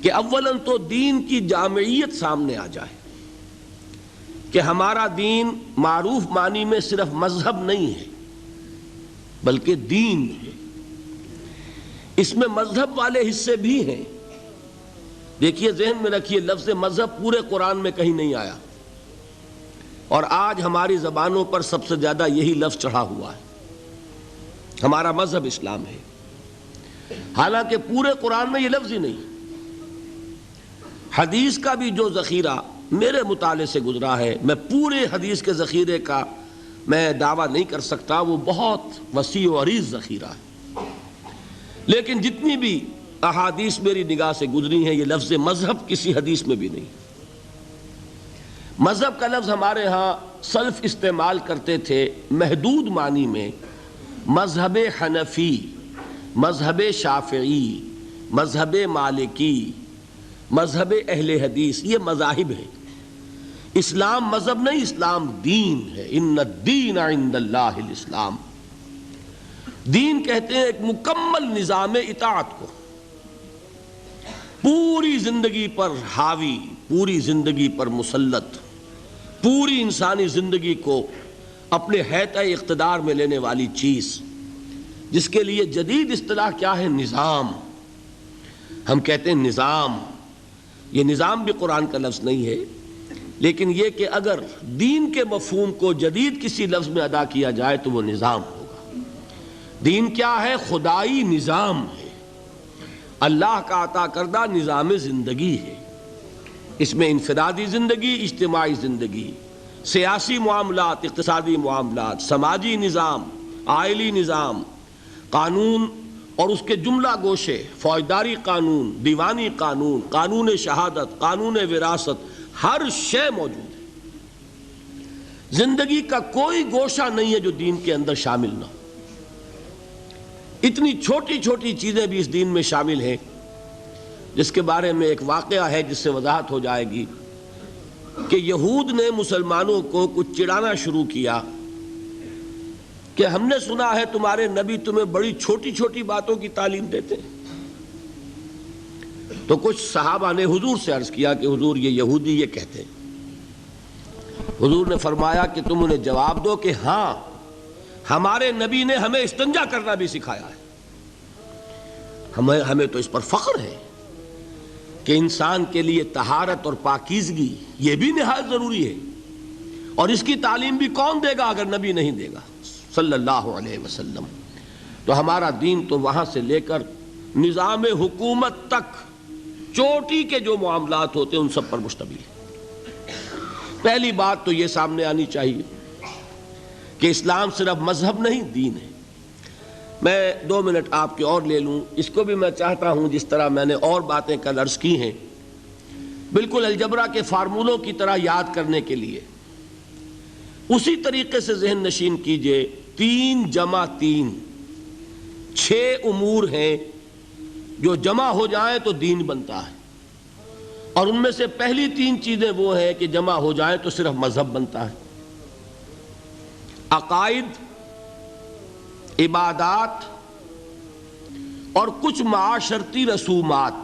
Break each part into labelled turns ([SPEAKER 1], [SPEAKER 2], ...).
[SPEAKER 1] کہ اولاً تو دین کی جامعیت سامنے آ جائے کہ ہمارا دین معروف معنی میں صرف مذہب نہیں ہے بلکہ دین ہے۔ اس میں مذہب والے حصے بھی ہیں۔ دیکھیے، ذہن میں رکھیے، لفظ مذہب پورے قرآن میں کہیں نہیں آیا، اور آج ہماری زبانوں پر سب سے زیادہ یہی لفظ چڑھا ہوا ہے، ہمارا مذہب اسلام ہے، حالانکہ پورے قرآن میں یہ لفظ ہی نہیں۔ حدیث کا بھی جو ذخیرہ میرے مطالعے سے گزرا ہے، میں پورے حدیث کے ذخیرے کا میں دعویٰ نہیں کر سکتا، وہ بہت وسیع و عریض ذخیرہ ہے، لیکن جتنی بھی احادیث میری نگاہ سے گزری ہیں، یہ لفظ مذہب کسی حدیث میں بھی نہیں۔ مذہب کا لفظ ہمارے ہاں سلف استعمال کرتے تھے محدود معنی میں، مذہب حنفی، مذہب شافعی، مذہب مالکی، مذہب اہل حدیث، یہ مذاہب ہیں۔ اسلام مذہب نہیں، اسلام دین ہے۔ ان الدین عند اللہ الاسلام۔ دین کہتے ہیں ایک مکمل نظام اطاعت کو، پوری زندگی پر حاوی، پوری زندگی پر مسلط، پوری انسانی زندگی کو اپنے حیطۂ اقتدار میں لینے والی چیز، جس کے لیے جدید اصطلاح کیا ہے؟ نظام۔ ہم کہتے ہیں نظام، یہ نظام بھی قرآن کا لفظ نہیں ہے، لیکن یہ کہ اگر دین کے مفہوم کو جدید کسی لفظ میں ادا کیا جائے تو وہ نظام ہوگا۔ دین کیا ہے؟ خدائی نظام ہے، اللہ کا عطا کردہ نظام زندگی ہے۔ اس میں انفرادی زندگی، اجتماعی زندگی، سیاسی معاملات، اقتصادی معاملات، سماجی نظام، آئلی نظام، قانون اور اس کے جملہ گوشے، فوجداری قانون، دیوانی قانون، قانون شہادت، قانون وراثت، ہر شے موجود ہے۔ زندگی کا کوئی گوشہ نہیں ہے جو دین کے اندر شامل نہ ہو۔ اتنی چھوٹی چھوٹی چیزیں بھی اس دین میں شامل ہیں، جس کے بارے میں ایک واقعہ ہے جس سے وضاحت ہو جائے گی کہ یہود نے مسلمانوں کو کچھ چڑھانا شروع کیا کہ ہم نے سنا ہے تمہارے نبی تمہیں بڑی چھوٹی چھوٹی باتوں کی تعلیم دیتے ہیں۔ تو کچھ صحابہ نے حضور سے عرض کیا کہ حضور، یہ یہودی یہ کہتے ہیں۔ حضور نے فرمایا کہ تم انہیں جواب دو کہ ہاں، ہمارے نبی نے ہمیں استنجا کرنا بھی سکھایا ہے۔ ہمیں تو اس پر فخر ہے کہ انسان کے لیے طہارت اور پاکیزگی یہ بھی نہایت ضروری ہے، اور اس کی تعلیم بھی کون دے گا اگر نبی نہیں دے گا صلی اللہ علیہ وسلم۔ تو ہمارا دین تو وہاں سے لے کر نظام حکومت تک چوٹی کے جو معاملات ہوتے ہیں ان سب پر مشتمل ہے۔ پہلی بات تو یہ سامنے آنی چاہیے کہ اسلام صرف مذہب نہیں، دین ہے۔ میں 2 منٹ آپ کے اور لے لوں، اس کو بھی میں چاہتا ہوں جس طرح میں نے اور باتیں کل عرض کی ہیں، بالکل الجبرا کے فارمولوں کی طرح یاد کرنے کے لیے اسی طریقے سے ذہن نشین کیجئے۔ 3 جمع 3، 6 امور ہیں جو جمع ہو جائیں تو دین بنتا ہے، اور ان میں سے پہلی 3 چیزیں وہ ہیں کہ جمع ہو جائیں تو صرف مذہب بنتا ہے۔ عقائد، عبادات اور کچھ معاشرتی رسومات۔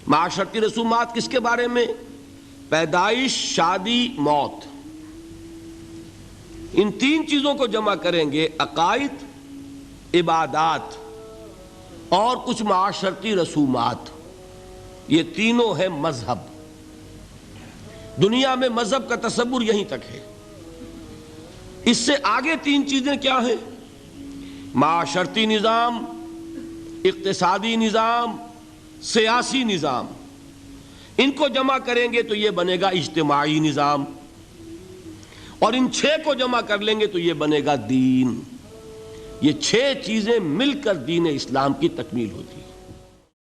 [SPEAKER 1] معاشرتی رسومات کس کے بارے میں؟ پیدائش، شادی، موت۔ ان 3 چیزوں کو جمع کریں گے، عقائد، عبادات اور کچھ معاشرتی رسومات، یہ تینوں ہیں مذہب۔ دنیا میں مذہب کا تصور یہیں تک ہے۔ اس سے آگے 3 چیزیں کیا ہیں؟ معاشرتی نظام، اقتصادی نظام، سیاسی نظام۔ ان کو جمع کریں گے تو یہ بنے گا اجتماعی نظام، اور ان 6 کو جمع کر لیں گے تو یہ بنے گا دین۔ یہ 6 چیزیں مل کر دین اسلام کی تکمیل ہوتی ہے۔